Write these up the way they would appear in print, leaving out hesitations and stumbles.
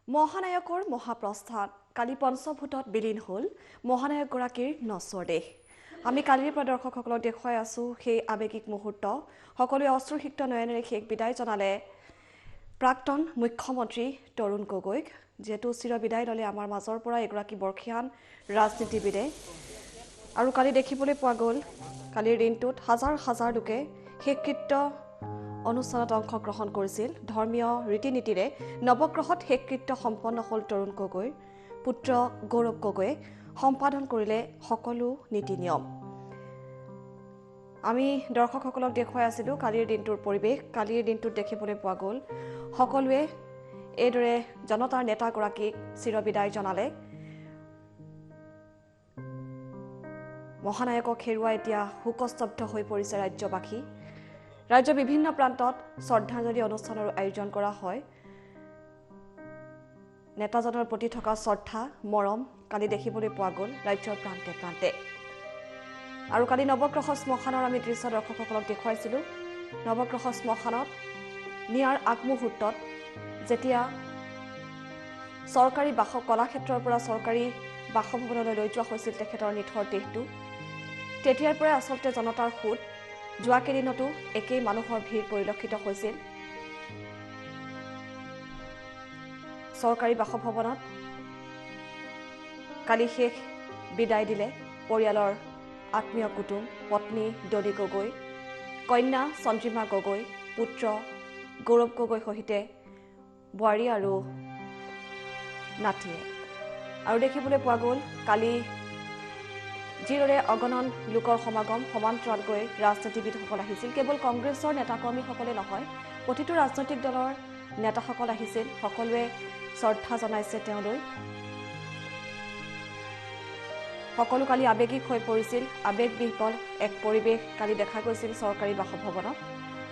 মহানায়কৰ মহাপ্ৰস্থান কালি পঞ্চভূতত বিলীন হ'ল মহানায়কগৰাকীৰ নশ্বৰ দেহ আমি কালিৰ পৰা দৰ্শকসকলক দেখুৱাই আছো সেই আৱেগিক মুহূৰ্ত সকলোৱে অশ্ৰুসিক্ত নয়নেৰে শেষ বিদায় জনালে প্ৰাক্তন মুখ্যমন্ত্ৰী তৰুণ গগৈক যেটো চিৰ বিদায় ললে আমাৰ মাজৰ পৰা এগৰাকী বৰ্ষিয়ান ৰাজনীতিবিদে আৰু কালি দেখিবলৈ পোৱা গ'ল কালিৰ দিনটোত হাজাৰ হাজাৰ লোকে শেষকৃত্য অনুষ্ঠানত অংশগ্ৰহণ কৰিছিল ধৰ্মীয় ৰীতি-নীতিৰে নৱগ্ৰহত শেষকৃত্য সম্পন্ন হ'ল তৰুণ গগৈৰ পুত্ৰ গৌৰৱ গগৈয়ে সম্পাদন কৰিলে সকলো নীতি নিয়ম আমি দৰ্শকসকলক দেখুৱাই আছিলো কালিৰ দিনটোৰ পৰিৱেশ কালিৰ দিনটোত দেখিবলৈ পোৱা গ'ল সকলোৱে এইদৰে জনতাৰ নেতাগৰাকীক চিৰ বিদায় জনালে মহানায়কক হেৰুৱাই এতিয়া শোকস্তব্ধ হৈ পৰিছে ৰাজ্যবাসী ৰাজ্যৰ বিভিন্ন প্ৰান্তত শ্ৰদ্ধাঞ্জলি অনুষ্ঠানৰ আয়োজন কৰা হয় নেতাজনৰ প্ৰতি থকা শ্ৰদ্ধা মৰম কালি দেখিবলৈ পোৱা গ'ল ৰাজ্যৰ প্ৰান্তে প্ৰান্তে আৰু কালি নৱগ্ৰহ শ্মশানৰ আমি দৃশ্য দৰ্শকসকলক দেখুৱাইছিলো নৱগ্ৰহ শ্মশানত নিয়াৰ আগমুহূৰ্তত যেতিয়া চৰকাৰী কলাক্ষেত্ৰৰ পৰা চৰকাৰী বাসভৱনলৈ লৈ যোৱা হৈছিল তেখেতৰ নিথৰ দেহটো তেতিয়াৰ পৰা আচলতে জনতাৰ সোঁত যোৱা কেইদিনতো একেই মানুহৰ ভিৰ পৰিলক্ষিত হৈছিল চৰকাৰী বাসভৱনত কালি শেষ বিদায় দিলে পৰিয়ালৰ আত্মীয় কুটুম পত্নী ডলি গগৈ কন্যা চন্দ্ৰিমা গগৈ পুত্ৰ গৌৰৱ গগৈ সহিতে বোৱাৰী আৰু নাতিয়ে আৰু দেখিবলৈ পোৱা গ'ল কালি যিদৰে অগণন লোকৰ সমাগম সমান্তৰালকৈ ৰাজনীতিবিদসকল আহিছিল কেৱল কংগ্ৰেছৰ নেতাকৰ্মীসকলে নহয় প্ৰতিটো ৰাজনৈতিক দলৰ নেতাসকল আহিছিল সকলোৱে শ্ৰদ্ধা জনাইছে তেওঁলৈ সকলো কালি আৱেগিক হৈ পৰিছিল আৱেগবিহ্বল এক পৰিৱেশ কালি দেখা গৈছিল চৰকাৰী বাসভৱনত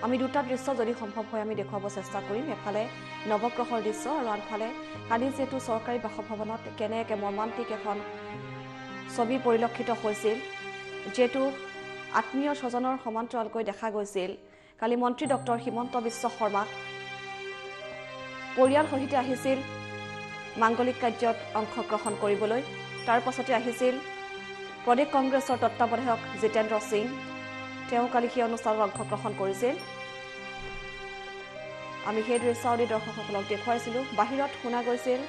আমি দুটা দৃশ্য যদি সম্ভৱ হয় আমি দেখুৱাব চেষ্টা কৰিম এফালে নৱগ্ৰহৰ দৃশ্য আৰু আনফালে কালি যেটো চৰকাৰী বাসভৱনত কেনেকৈ মৰ্মান্তিক এখন ছবি পৰিলক্ষিত হৈছিল যেটো আত্মীয় স্বজনৰ সমান্তৰালকৈ দেখা গৈছিল কালি মন্ত্ৰী ডক্টৰ হিমন্ত বিশ্ব শৰ্মা পৰিয়াল সহিতে আহিছিল মাংগলিক কাৰ্যত অংশগ্ৰহণ কৰিবলৈ তাৰ পাছতে আহিছিল প্ৰদেশ কংগ্ৰেছৰ তত্ত্বাৱধায়ক জিতেন্দ্ৰ সিং তেওঁ কালি সেই অনুষ্ঠানত অংশগ্ৰহণ কৰিছিল আমি সেই দৃশ্যাৱলী দৰ্শকসকলক দেখুৱাইছিলো বাহিৰত শুনা গৈছিল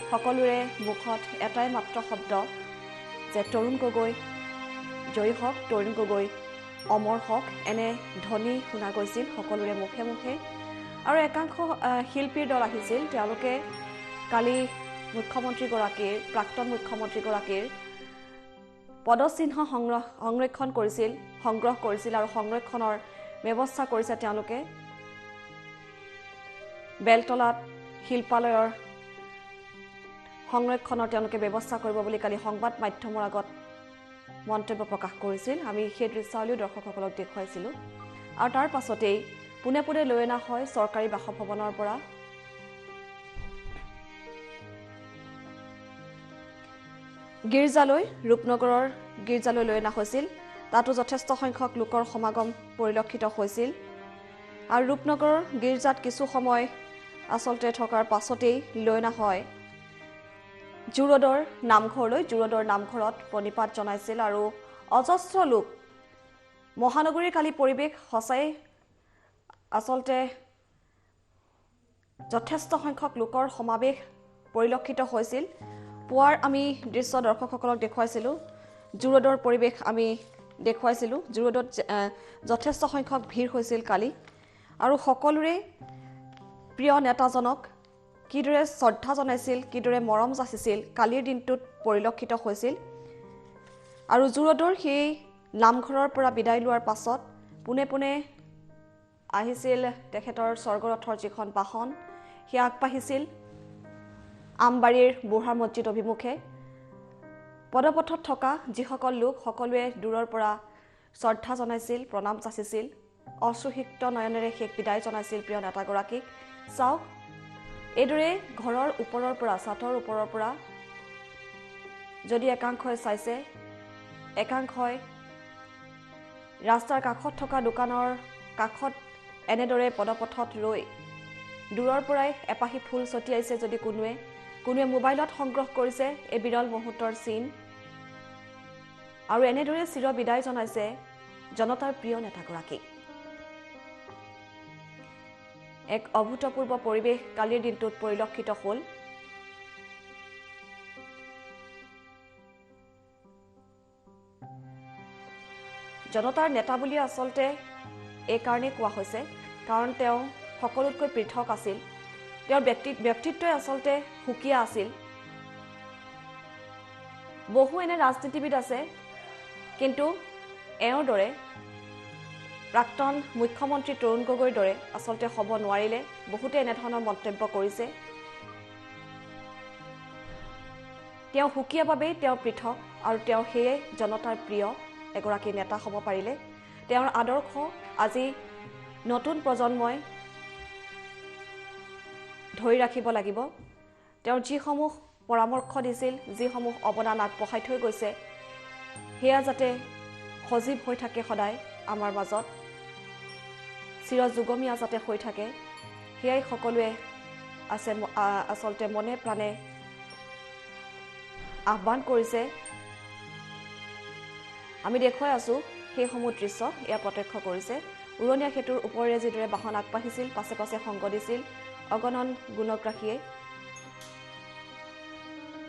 সকলোৰে মুখত এটাই মাত্ৰ শব্দ যে তৰুণ গগৈ জয়ী হওক তৰুণ গগৈ অমৰ হওক এনে ধ্বনি শুনা গৈছিল সকলোৰে মুখে মুখে আৰু একাংশ শিল্পীৰ দল আহিছিল তেওঁলোকে কালি মুখ্যমন্ত্ৰীগৰাকীৰ প্ৰাক্তন মুখ্যমন্ত্ৰীগৰাকীৰ পদচিহ্ন সংৰক্ষণ কৰিছিল সংগ্ৰহ কৰিছিল আৰু সংৰক্ষণৰ ব্যৱস্থা কৰিছে তেওঁলোকে বেলতলাত শিল্পালয়ৰ সংৰক্ষণৰ তেওঁলোকে ব্যৱস্থা কৰিব বুলি কালি সংবাদ মাধ্যমৰ আগত মন্তব্য প্ৰকাশ কৰিছিল আমি সেই দৃশ্যাৱলী দৰ্শকসকলক দেখুৱাইছিলো আৰু তাৰ পাছতেই পুনে পুনে লৈ অনা হয় চৰকাৰী বাসভৱনৰ পৰা গীৰ্জালৈ ৰূপনগৰৰ গীৰ্জালৈ লৈ অনা হৈছিল তাতো যথেষ্ট সংখ্যক লোকৰ সমাগম পৰিলক্ষিত হৈছিল আৰু ৰূপনগৰৰ গীৰ্জাত কিছু সময় আচলতে থকাৰ পাছতেই লৈ অনা হয় জুৰোডৰ নামঘৰলৈ জুৰোডৰ নামঘৰত প্ৰণিপাত জনাইছিল আৰু অজস্ৰ লোক মহানগৰীৰ কালি পৰিৱেশ সঁচাই আচলতে যথেষ্ট সংখ্যক লোকৰ সমাৱেশ পৰিলক্ষিত হৈছিল পুৱাৰ আমি দৃশ্য দৰ্শকসকলক দেখুৱাইছিলো জুৰোডৰ পৰিৱেশ আমি দেখুৱাইছিলো জুৰোডত যথেষ্ট সংখ্যক ভিৰ হৈছিল কালি আৰু সকলোৰে প্ৰিয় নেতাজনক কিদৰে শ্ৰদ্ধা জনাইছিল কিদৰে মৰম যাচিছিল কালিৰ দিনটোত পৰিলক্ষিত হৈছিল আৰু জুৰোডৰ সেই নামঘৰৰ পৰা বিদায় লোৱাৰ পাছত পুনে পুনে আহিছিল তেখেতৰ স্বৰ্গৰথৰ যিখন বাহন সেয়া আগবাঢ়িছিল আমবাৰীৰ বুঢ়া মছজিদ অভিমুখে পদপথত থকা যিসকল লোক সকলোৱে দূৰৰ পৰা শ্ৰদ্ধা জনাইছিল প্ৰণাম যাচিছিল অশ্ৰুসিক্ত নয়নেৰে শেষ বিদায় জনাইছিল প্ৰিয় নেতাগৰাকীক চাওক এইদৰে ঘৰৰ ওপৰৰ পৰা ছাতৰ ওপৰৰ পৰা যদি একাংশই চাইছে একাংশই ৰাস্তাৰ কাষত থকা দোকানৰ কাষত এনেদৰে পদপথত ৰৈ দূৰৰ পৰাই এপাহি ফুল ছটিয়াইছে যদি কোনোৱে মোবাইলত সংগ্ৰহ কৰিছে এই বিৰল মুহূৰ্তৰ চিন আৰু এনেদৰে চিৰ বিদায় জনাইছে জনতাৰ প্ৰিয় নেতাগৰাকী এক অভূতপূৰ্ব পৰিৱেশ কালিৰ দিনটোত পৰিলক্ষিত হ'ল জনতাৰ নেতা বুলি আচলতে এই কাৰণে কোৱা হৈছে কাৰণ তেওঁ সকলোতকৈ পৃথক আছিল তেওঁৰ ব্যক্তিত্বই আচলতে সুকীয়া আছিল বহু এনে ৰাজনীতিবিদ আছে কিন্তু এওঁৰ দৰে প্ৰাক্তন মুখ্যমন্ত্ৰী তৰুণ গগৈৰ দৰে আচলতে হ'ব নোৱাৰিলে বহুতে এনেধৰণৰ মন্তব্য কৰিছে তেওঁ সুকীয়াভাৱেই তেওঁ পৃথক আৰু তেওঁ সেয়ে জনতাৰ প্ৰিয় এগৰাকী নেতা হ'ব পাৰিলে তেওঁৰ আদৰ্শ আজি নতুন প্ৰজন্মই ধৰি ৰাখিব লাগিব তেওঁৰ যিসমূহ পৰামৰ্শ দিছিল যিসমূহ অৱদান আগবঢ়াই থৈ গৈছে সেয়া যাতে সজীৱ হৈ থাকে সদায় আমাৰ মাজত চিৰযুগমীয়া যাতে হৈ থাকে সেয়াই সকলোৱে আচলতে মনে প্ৰাণে আহ্বান কৰিছে আমি দেখুৱাই আছো সেইসমূহ দৃশ্য এয়া প্ৰত্যক্ষ কৰিছে উৰণীয়া সেতুৰ ওপৰেৰে যিদৰে বাহন আগবাঢ়িছিল পাছে পাছে সংগ দিছিল অগণন গুণগ্ৰাহীয়ে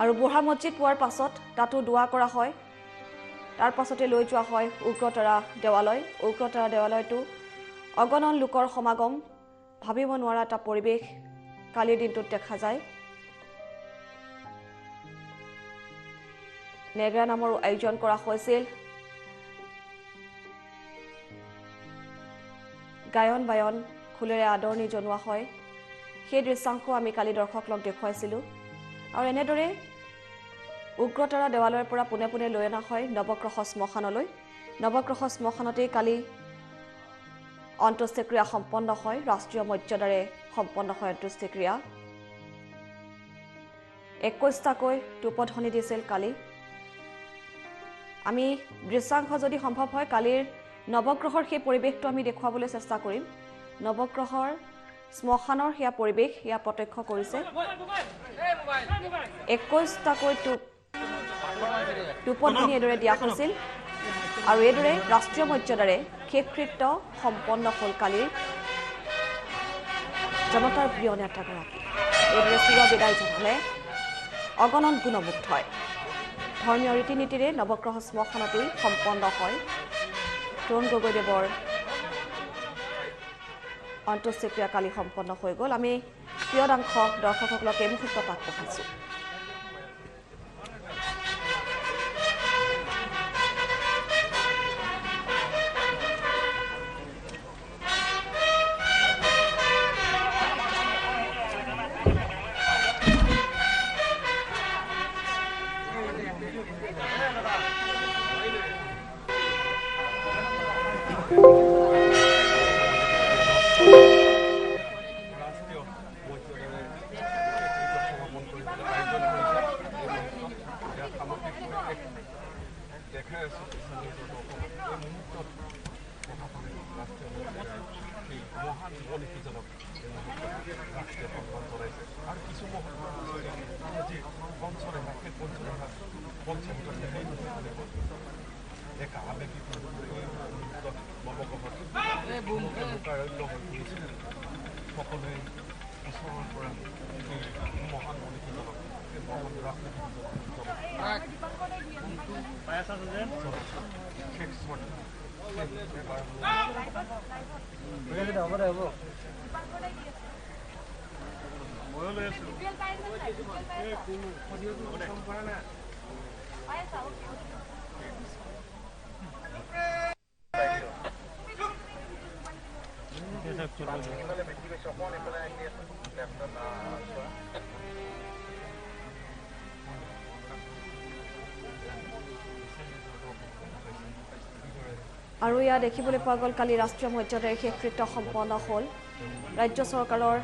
আৰু বুঢ়া মছজিদ পোৱাৰ পাছত তাতো দোৱা কৰা হয় তাৰ পাছতে লৈ যোৱা হয় উগ্ৰতাৰা দেৱালয়তো অগণন লোকৰ সমাগম ভাবিব নোৱাৰা এটা পৰিৱেশ কালিৰ দিনটোত দেখা যায় নেগৰা নামৰো আয়োজন কৰা হৈছিল গায়ন বায়ন খুলেৰে আদৰণি জনোৱা হয় সেই দৃশ্যাংশ আমি কালি দৰ্শকক দেখুৱাইছিলোঁ আৰু এনেদৰে উগ্ৰতাৰা দেৱালয়ৰ পৰা পোনে পোনে লৈ অনা হয় নৱগ্ৰহ শ্মশানলৈ নৱগ্ৰহ শ্মশানতেই কালি অন্ত্যেষ্টিক্ৰিয়া সম্পন্ন হয় ৰাষ্ট্ৰীয় মৰ্যাদাৰে সম্পন্ন হয় অন্ত্যেষ্টিক্ৰিয়া 21টাকৈ টুপধ্বনি দিছিল কালি আমি দৃশ্যাংশ যদি সম্ভৱ হয় কালিৰ নৱগ্ৰহৰ সেই পৰিৱেশটো আমি দেখুৱাবলৈ চেষ্টা কৰিম নৱগ্ৰহৰ শ্মশানৰ সেয়া পৰিৱেশ সেয়া প্ৰত্যক্ষ কৰিছে 21টাকৈ টুপধ্বনি এদৰে দিয়া হৈছিল আৰু এইদৰে ৰাষ্ট্ৰীয় মৰ্যাদাৰে শেষকৃত্য সম্পন্ন হ'ল কালিৰ জনতাৰ প্ৰিয় নেতাগৰাকী এইদৰে চিৰ বিদায় জনালে অগণন গুণমুগ্ধই ধৰ্মীয় ৰীতি নীতিৰে নৱগ্ৰহ শ্মশানতেই সম্পন্ন হয় তৰুণ গগৈদেৱৰ অন্ত্যেষ্টিক্ৰিয়া কালি সম্পন্ন হৈ গ'ল আমি প্ৰিয়দাংশ দৰ্শকসকলক এই মুহূৰ্তত আগবঢ়াইছোঁ আৰু ইয়া দেখিবলৈ পোৱা গ'ল কালি ৰাষ্ট্ৰীয় মৰ্যাদাৰে শেষকৃত্য সম্পন্ন হ'ল ৰাজ্য চৰকাৰৰ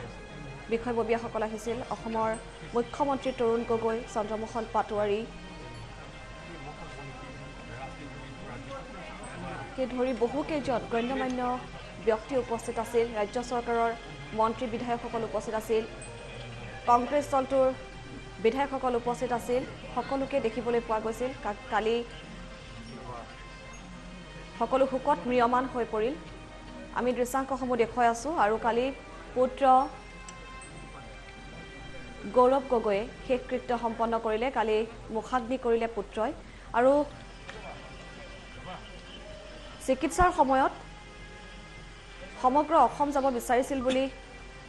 বিষয়ববীয়াসকল আহিছিল অসমৰ মুখ্যমন্ত্ৰী তৰুণ গগৈ চন্দ্ৰমোহন পাটোৱাৰী কে ধৰি বহুকেইজন গণ্যমান্য ব্যক্তি উপস্থিত আছিল ৰাজ্য চৰকাৰৰ মন্ত্ৰী বিধায়কসকল উপস্থিত আছিল কংগ্ৰেছ দলটোৰ বিধায়কসকল উপস্থিত আছিল সকলোকে দেখিবলৈ পোৱা গৈছিল কালি সকলো হুকত ম্ৰিয়মান হৈ পৰিল আমি দৃশ্যাংকসমূহ দেখুৱাই আছোঁ আৰু কালি পুত্ৰ গৌৰৱ গগৈয়ে শেষ কৃত্য সম্পন্ন কৰিলে কালি মুখাগ্নি কৰিলে পুত্ৰই আৰু চিকিৎসাৰ সময়ত সমগ্ৰ অসম যাব বিচাৰিছিল বুলি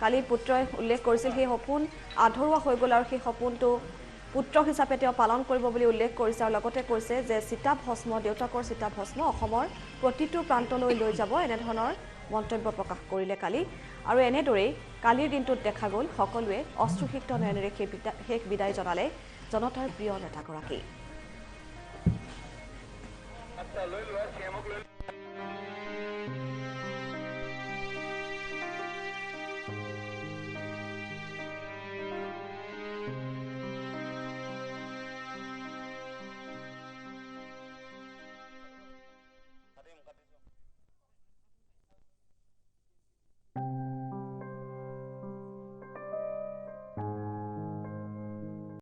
কালি পুত্ৰই উল্লেখ কৰিছিল সেই সপোন আধৰুৱা হৈ গ'ল আৰু সেই সপোনটো পুত্ৰ হিচাপে তেওঁ পালন কৰিব বুলি উল্লেখ কৰিছে আৰু লগতে কৈছে যে চিতাভস্ম দেউতাকৰ চিতাভস্ম অসমৰ প্ৰতিটো প্ৰান্তলৈ লৈ যাব এনেধৰণৰ মন্তব্য প্ৰকাশ কৰিলে কালি আৰু এনেদৰেই কালিৰ দিনটোত দেখা গ'ল সকলোৱে অশ্ৰুসিক্ত নয়নেৰে শেষ বিদায় জনালে জনতাৰ প্ৰিয় নেতাগৰাকী